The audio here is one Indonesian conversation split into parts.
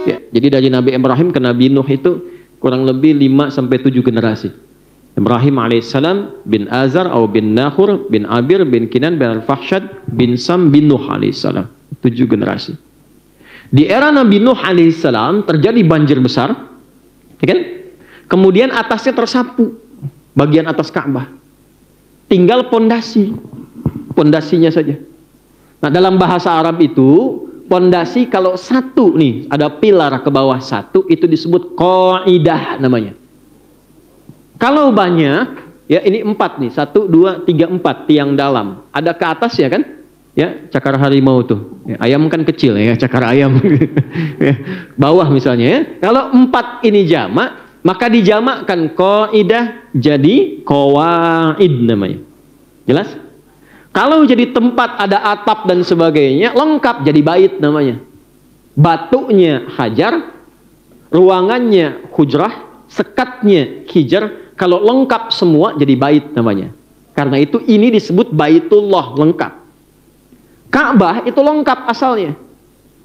Ya, jadi dari Nabi Ibrahim ke Nabi Nuh itu kurang lebih 5-7 generasi. Ibrahim alaihissalam bin Azar atau bin Nahur bin Abir bin Kinan bin Al-Fahsyad bin Sam bin Nuh alaihissalam. 7 generasi. Di era Nabi Nuh alaihissalam terjadi banjir besar, ya kan? Kemudian atasnya tersapu, bagian atas Ka'bah. Tinggal pondasinya saja. Nah, dalam bahasa Arab itu, pondasi kalau satu nih, ada pilar ke bawah satu, itu disebut qaidah namanya. Kalau banyak, ya ini 4 nih, 1, 2, 3, 4 tiang dalam. Ada ke atas ya kan? Ya, cakar harimau tuh. Ya, ayam kan kecil ya, cakar ayam. Ya, bawah misalnya ya. Kalau 4 ini jamak, maka dijamakkan qaidah jadi qawaid namanya. Jelas? Kalau jadi tempat ada atap dan sebagainya, lengkap jadi bait namanya. Batunya hajar, ruangannya hujrah, sekatnya hijar, kalau lengkap semua jadi bait namanya. Karena itu ini disebut Baitullah lengkap. Ka'bah itu lengkap asalnya.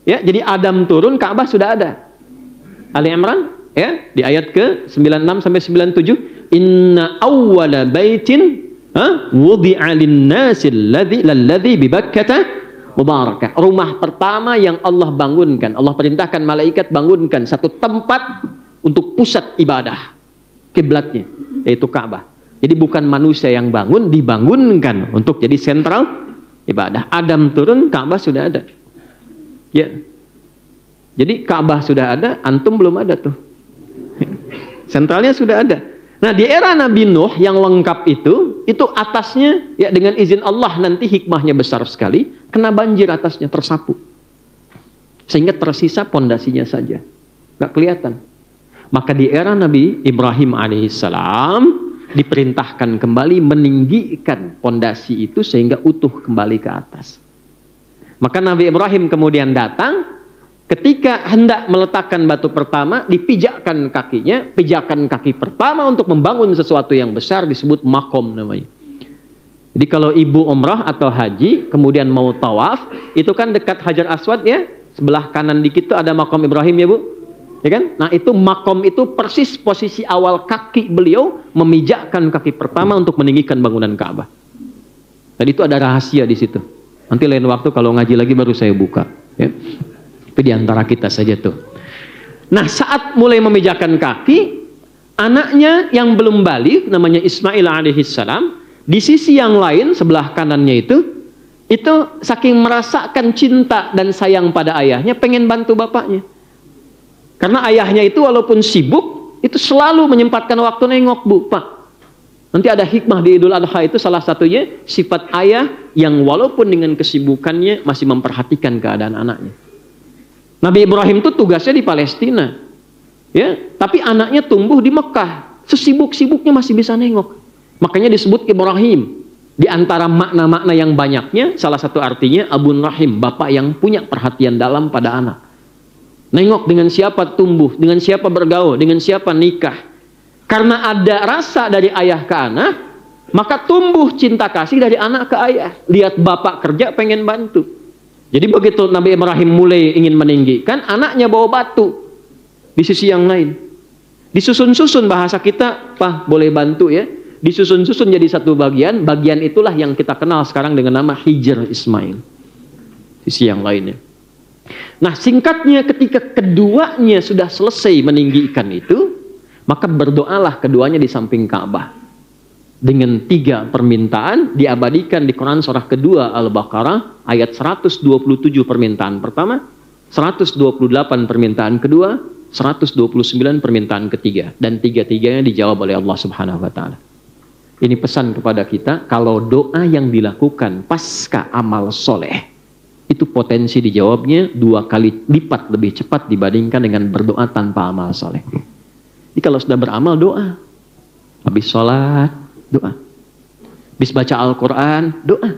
Ya, jadi Adam turun, Ka'bah sudah ada. Ali Imran ya, di ayat ke 96 sampai 97, inna awwala baitin wudi'a lin-nasi alladzi bi Bakkah mubarakah. Rumah pertama yang Allah bangunkan, Allah perintahkan malaikat bangunkan satu tempat untuk pusat ibadah kiblatnya, yaitu Ka'bah. Jadi bukan manusia yang bangun, dibangunkan untuk jadi sentral ibadah. Adam turun, Ka'bah sudah ada. Ya. Jadi Ka'bah sudah ada, antum belum ada tuh. Sentralnya sudah ada. Nah, di era Nabi Nuh yang lengkap itu atasnya ya dengan izin Allah nanti hikmahnya besar sekali, kena banjir atasnya tersapu. Sehingga tersisa pondasinya saja. Nggak kelihatan. Maka di era Nabi Ibrahim alaihissalam diperintahkan kembali meninggikan pondasi itu sehingga utuh kembali ke atas. Maka Nabi Ibrahim kemudian datang. Ketika hendak meletakkan batu pertama, dipijakkan kakinya, pijakan kaki pertama untuk membangun sesuatu yang besar disebut makom namanya. Jadi kalau ibu umrah atau haji, kemudian mau tawaf, itu kan dekat Hajar Aswad ya, sebelah kanan dikit itu ada makom Ibrahim ya Bu, ya kan? Nah itu makom itu persis posisi awal kaki beliau memijakkan kaki pertama untuk meninggikan bangunan Ka'bah. Dan itu ada rahasia di situ. Nanti lain waktu kalau ngaji lagi baru saya buka. Ya. Tapi di antara kita saja tuh. Nah, saat mulai memijakkan kaki, anaknya yang belum balik, namanya Ismail alaihissalam, di sisi yang lain, sebelah kanannya itu saking merasakan cinta dan sayang pada ayahnya, pengen bantu bapaknya. Karena ayahnya itu walaupun sibuk, itu selalu menyempatkan waktu nengok, Bu, Pak. Nanti ada hikmah di Idul Adha itu salah satunya, sifat ayah yang walaupun dengan kesibukannya masih memperhatikan keadaan anaknya. Nabi Ibrahim itu tugasnya di Palestina, ya, tapi anaknya tumbuh di Mekah, sesibuk-sibuknya masih bisa nengok. Makanya disebut Ibrahim. Di antara makna-makna yang banyaknya, salah satu artinya Abun Rahim, bapak yang punya perhatian dalam pada anak. Nengok dengan siapa tumbuh, dengan siapa bergaul, dengan siapa nikah. Karena ada rasa dari ayah ke anak, maka tumbuh cinta kasih dari anak ke ayah. Lihat bapak kerja pengen bantu. Jadi begitu Nabi Ibrahim mulai ingin meninggikan, anaknya bawa batu di sisi yang lain. Disusun-susun bahasa kita, Pak boleh bantu ya. Disusun-susun jadi satu bagian, bagian itulah yang kita kenal sekarang dengan nama Hijr Ismail. Sisi yang lainnya. Nah singkatnya ketika keduanya sudah selesai meninggikan itu, maka berdoalah keduanya di samping Ka'bah. Dengan 3 permintaan diabadikan di Quran surah kedua Al-Baqarah ayat 127 permintaan pertama, 128 permintaan kedua, 129 permintaan ketiga, dan 3-tiganya dijawab oleh Allah Subhanahu wa taala. Ini pesan kepada kita, kalau doa yang dilakukan pasca amal soleh itu potensi dijawabnya 2 kali lipat lebih cepat dibandingkan dengan berdoa tanpa amal soleh. Jadi kalau sudah beramal doa, habis sholat doa, habis baca Al-Quran doa.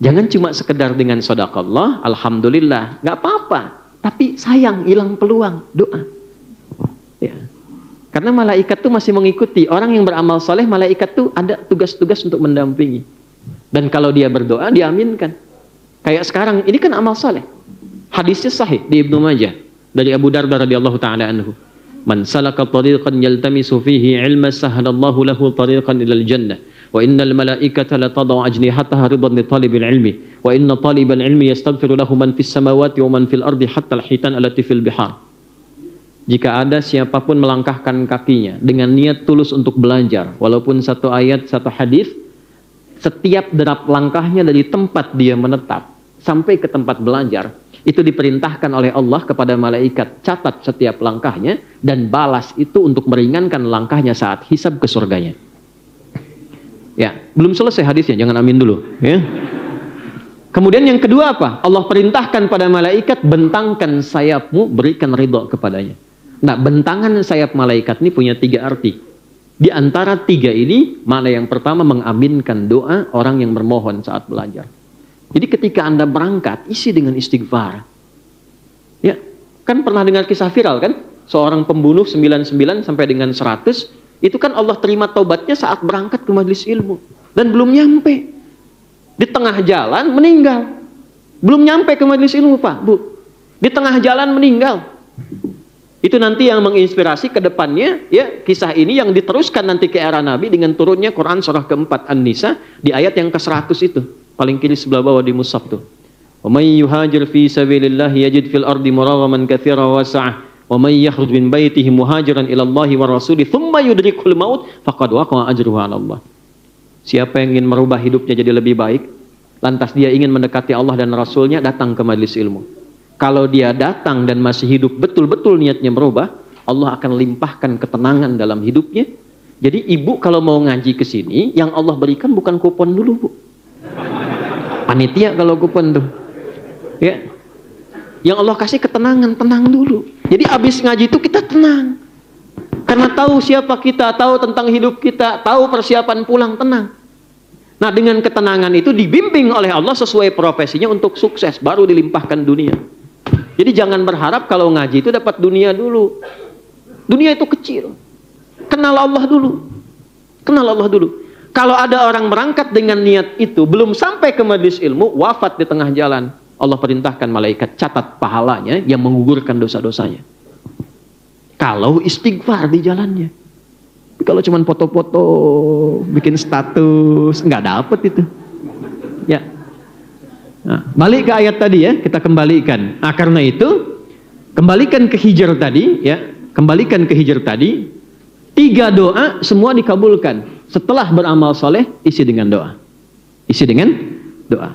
Jangan cuma sekedar dengan sedekah, alhamdulillah, nggak apa-apa. Tapi sayang hilang peluang doa. Ya. Karena malaikat tuh masih mengikuti orang yang beramal soleh. Malaikat tuh ada tugas-tugas untuk mendampingi. Dan kalau dia berdoa diaminkan. Kayak sekarang ini kan amal soleh. Hadisnya sahih di Ibnu Majah. dari Abu Darda radhiyallahu taala anhu. Man salaka tariqan yaltamisu fihi ilma sahhalallahu lahu tariqan ilal jannah. Wa innal malaikata la tad'u ajnihataha ridan li talibil ilmi. Wa inna talibal ilmi yastaghfiru lahu man fis samawati wa man fil ardi hatta al-hitan allati fil bihar. Jika ada siapapun melangkahkan kakinya dengan niat tulus untuk belajar, walaupun satu ayat, satu hadis, setiap derap langkahnya dari tempat dia menetap sampai ke tempat belajar, itu diperintahkan oleh Allah kepada malaikat, catat setiap langkahnya dan balas itu untuk meringankan langkahnya saat hisab ke surganya. Ya, belum selesai hadisnya, jangan amin dulu. Ya. Kemudian yang kedua apa? Allah perintahkan pada malaikat, bentangkan sayapmu, berikan ridho kepadanya. Nah, bentangan sayap malaikat ini punya 3 arti. Di antara 3 ini, mana yang pertama mengaminkan doa orang yang bermohon saat belajar. Jadi ketika Anda berangkat, isi dengan istighfar. Ya, kan pernah dengar kisah viral kan? Seorang pembunuh 99 sampai dengan 100, itu kan Allah terima taubatnya saat berangkat ke majelis ilmu. Dan belum nyampe. Di tengah jalan meninggal. Belum nyampe ke majelis ilmu, Pak, Bu. Di tengah jalan meninggal. Itu nanti yang menginspirasi ke depannya, ya, kisah ini yang diteruskan nanti ke era Nabi dengan turunnya Quran surah keempat An-Nisa di ayat yang ke-100 itu. Paling kiri sebelah bawah di mushaf tuh. Wa may yuhajir fi sabilillah yajid fil ardi muragaman katsiran wa sa'ah wa may yakhruj min baitihi muhajiran ila Allahi wa rasulih thumma yudrikul maut faqad waqa'a ajruhu 'ala Allah. Siapa yang ingin merubah hidupnya jadi lebih baik, lantas dia ingin mendekati Allah dan Rasulnya, datang ke majelis ilmu. Kalau dia datang dan masih hidup betul-betul niatnya merubah, Allah akan limpahkan ketenangan dalam hidupnya. Jadi ibu kalau mau ngaji ke sini, yang Allah berikan bukan kupon dulu, Bu. Panitia kalau kupon tuh. Ya. Yang Allah kasih ketenangan, tenang dulu. Jadi abis ngaji itu kita tenang. Karena tahu siapa kita, tahu tentang hidup kita, tahu persiapan pulang, tenang. Nah, dengan ketenangan itu dibimbing oleh Allah sesuai profesinya untuk sukses, baru dilimpahkan dunia. Jadi jangan berharap kalau ngaji itu dapat dunia dulu. Dunia itu kecil. Kenal Allah dulu. Kenal Allah dulu. Kalau ada orang berangkat dengan niat itu, belum sampai ke majelis ilmu, wafat di tengah jalan, Allah perintahkan malaikat catat pahalanya yang menggugurkan dosa-dosanya. Kalau istighfar di jalannya. Kalau cuma foto-foto, bikin status, nggak dapet itu. Ya. Nah, balik ke ayat tadi ya, kita kembalikan. Nah, karena itu, kembalikan ke Hijr tadi, ya, kembalikan ke Hijr tadi. 3 doa semua dikabulkan. Setelah beramal soleh, isi dengan doa. Isi dengan doa.